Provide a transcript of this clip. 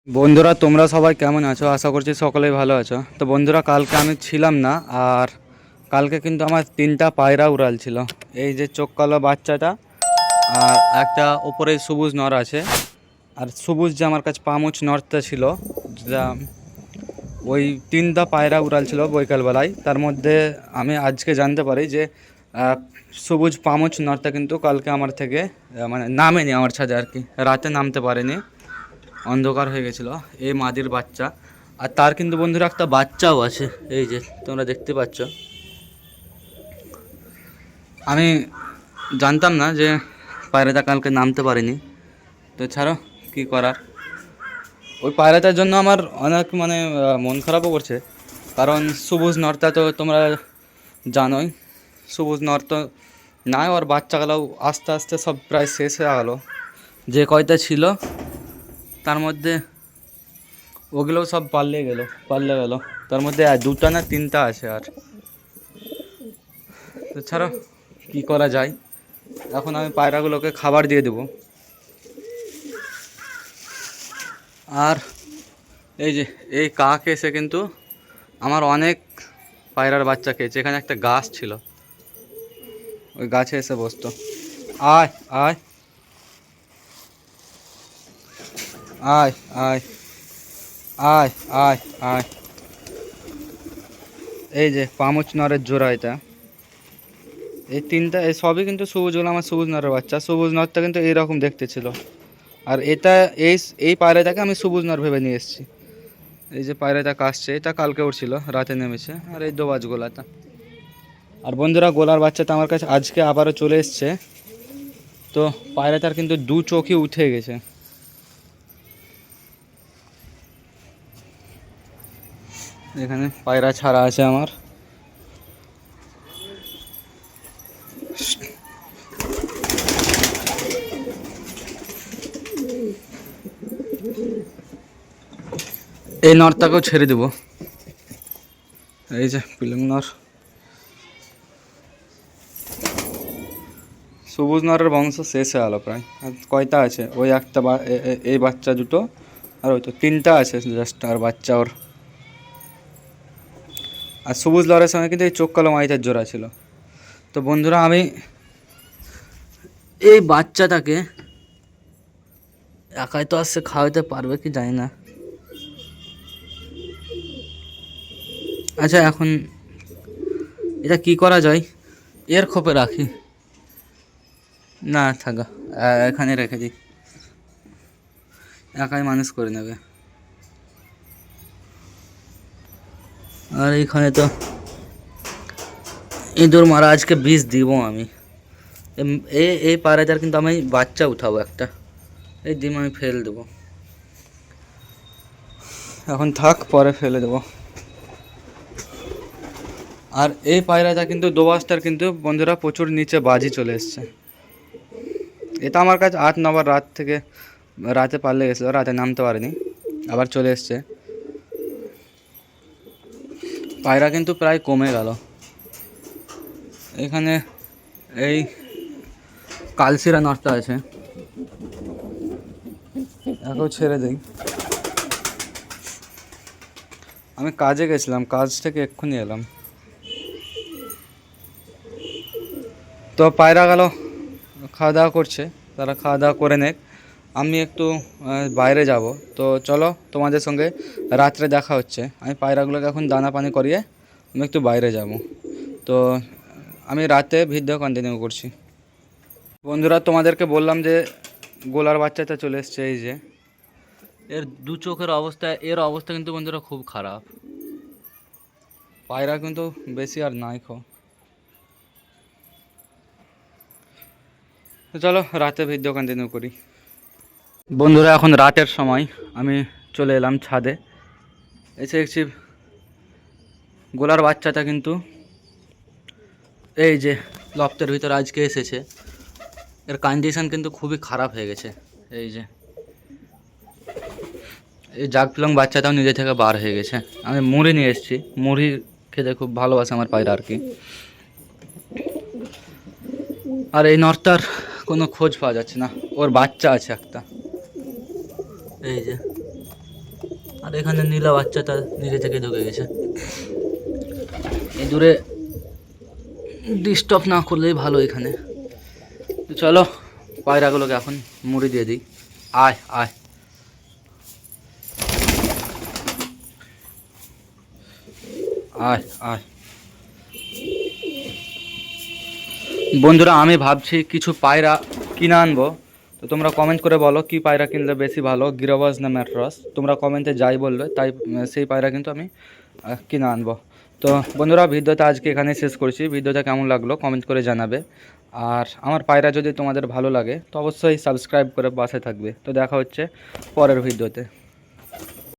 বন্ধুরা তোমরা সবাই কেমন আছো? আশা করছি সকলেই ভালো আছো। তো বন্ধুরা কালকে আমি ছিলাম না, আর কালকে কিন্তু আমার তিনটা পায়রা উড়াল ছিল। এই যে চোখ কালো বাচ্চাটা, আর একটা ওপরে সবুজ নর আছে, আর সবুজ যে আমার কাছে পামুচ নরটা ছিল, যা ওই তিনটা পায়রা উড়াল ছিল বৈকালবেলায়। তার মধ্যে আমি আজকে জানতে পারি যে সবুজ পামুচ নরটা কিন্তু কালকে আমার থেকে মানে নামেনি আমার ছাদে আর কি, রাতে নামতে পারেনি, অন্ধকার হয়ে গেছিলো। এই মাদির বাচ্চা, আর তার কিন্তু বন্ধুরা একটা বাচ্চাও আছে, এই যে তোমরা দেখতে পাচ্ছ। আমি জানতাম না যে পায়রাটা কালকে নামতে পারেনি, তো ছাড়ো কী করার। ওই পায়রাটার জন্য আমার অনেক মানে মন খারাপও করছে, কারণ সবুজ নরটা তো তোমরা জানোই, সবুজ নর তো নাই, ওর বাচ্চাগুলোও আস্তে আস্তে সব প্রায় শেষ হয়ে গেলো। যে কয়টা ছিল তার মধ্যে ওগুলোও সব পাল্লে গেল। তার মধ্যে দুটো না তিনটা আছে আর। তো ছাড়ো কী করা যায়। এখন আমি পায়রাগুলোকে খাবার দিয়ে দেবো। আর এই যে এই কাক এসে কিন্তু আমার অনেক পায়রার বাচ্চা খেয়েছে। এখানে একটা গাছ ছিল, ওই গাছে এসে বসতো। আয় আয় আয় আয় আয় আয় আয়। এই যে পামুচ নরের জোড়া এটা। এই তিনটা এই সবই কিন্তু সবুজ, হলো আমার সবুজ নরের বাচ্চা। সবুজ নরটা কিন্তু এইরকম দেখতে ছিল, আর এটা এই এই পায়রাটাকে আমি সবুজ নর ভেবে নিয়ে এসেছি। এই যে পায়রাটা কাশছে, এটা কালকে উঠছিল, রাতে নেমেছে। আর এই দোবাজ গোলাটা। আর বন্ধুরা গোলার বাচ্চাটা আমার কাছে আজকে আবারও চলে এসছে। তো পায়রাটার কিন্তু দু চোখই উঠে গেছে। এখানে পায়রা ছাড়া আছে আমার। এই নরটাকেও ছেড়ে দেবো। এই যে পিলং নর, সবুজ নরের বংশ শেষ হয়ে গেলো প্রায়। আর কয়টা আছে? ওই একটা এই বাচ্চা দুটো, আর ওই তো তিনটা আছে জাস্ট, আর বাচ্চা ওর। আর সবুজ নরের সঙ্গে কিন্তু এই চোখ কালো মাইটার জোড়া ছিল। তো বন্ধুরা আমি এই বাচ্চাটাকে একাই তো আসছে, খাওয়াতে পারবে কি জানি না। আচ্ছা এখন এটা কি করা যায়? এর খোপে রাখি না, থাকা এখানে রেখে দিই, একাই মানুষ করে নেবে। আর এইখানে তো ইঁদুর মারা, আজকে বিষ দিব আমি। এই পায়রাটার কিন্তু আমি বাচ্চা উঠাবো একটা, এই ডিম আমি ফেলে দেবো। এখন থাক, পরে ফেলে দেবো। আর এই পায়রাটা কিন্তু দোবাসটার কিন্তু বন্ধুরা প্রচুর নিচে বাজি চলে এসছে। এটা আমার কাছে 8-9 রাত থেকে রাতে পারলে গেছিলো, রাতে নামতে পারেনি, আবার চলে এসছে। পায়রা কিন্তু প্রায় কমে গেল। এখানে এই কালশিরা নটটা আছে, একেও ছেড়ে দিই। আমি কাজে গেছিলাম, কাজ থেকে এক্ষুনি এলাম। তো পায়রা গেল খাওয়া দাওয়া করছে, তারা খাওয়া দাওয়া করে নেক, আমি একটু বাইরে যাব। তো চলো তোমাদের সঙ্গে রাত্রে দেখা হচ্ছে। আমি পায়রাগুলোকে এখন দানা পানি করিয়ে আমি একটু বাইরে যাব। তো আমি রাতে ভিডিও কন্টিনিউ করছি। বন্ধুরা তোমাদেরকে বললাম যে গোলার বাচ্চাটা চলে এসছে। এই যে এর দু চোখের অবস্থা, এর অবস্থা কিন্তু বন্ধুরা খুব খারাপ। পায়রা কিন্তু বেশি আর নাই খো। তো চলো রাতে ভিডিও কন্টিনিউ করি। বন্ধুরা এখন রাতের সময়, আমি চলে এলাম ছাদে। এসে দেখছি গোলার বাচ্চাটা কিন্তু এই যে লফটের ভিতর আজকে এসেছে। এর কন্ডিশন কিন্তু খুবই খারাপ হয়ে গেছে। এই যে এই জাগপিলং বাচ্চাটাও নিজে থেকে বার হয়ে গেছে। আমি মুড়ি নিয়ে এসেছি, মুড়ি খেতে খুব ভালোবাসে আমার পায়রা আর কি। আর এই নরটার কোনো খোঁজ পাওয়া যাচ্ছে না। ওর বাচ্চা আছে একটা, এই যে আর এখানে নীলা বাচ্চাটা নিজে থেকে ঢুকে গেছে। এই দূরে ডিস্টার্ব না করলেই ভালো এখানে। তো চলো পায়রাগুলোকে এখন মুড়ি দিয়ে দিই। আয় আয়, আয় আয়। বন্ধুরা আমি ভাবছি কিছু পায়রা কিনে আনবো, তো তোমরা কমেন্ট করে বলো কি পায়রা কিনলে বেশি ভালো, গিরবাজ না ম্যাট্রস। তোমরা কমেন্টে যাই বলবে তাই সেই পায়রা কিন্তু আমি কিনে আনবো। তো বন্ধুরা ভিডিওটা আজকে এখানে শেষ করছি। ভিডিওটা কেমন লাগলো কমেন্ট করে জানাবে। আর আমার পায়রা যদি তোমাদের ভালো লাগে তো অবশ্যই সাবস্ক্রাইব করে পাশে থাকবে। তো দেখা হচ্ছে পরের ভিডিওতে।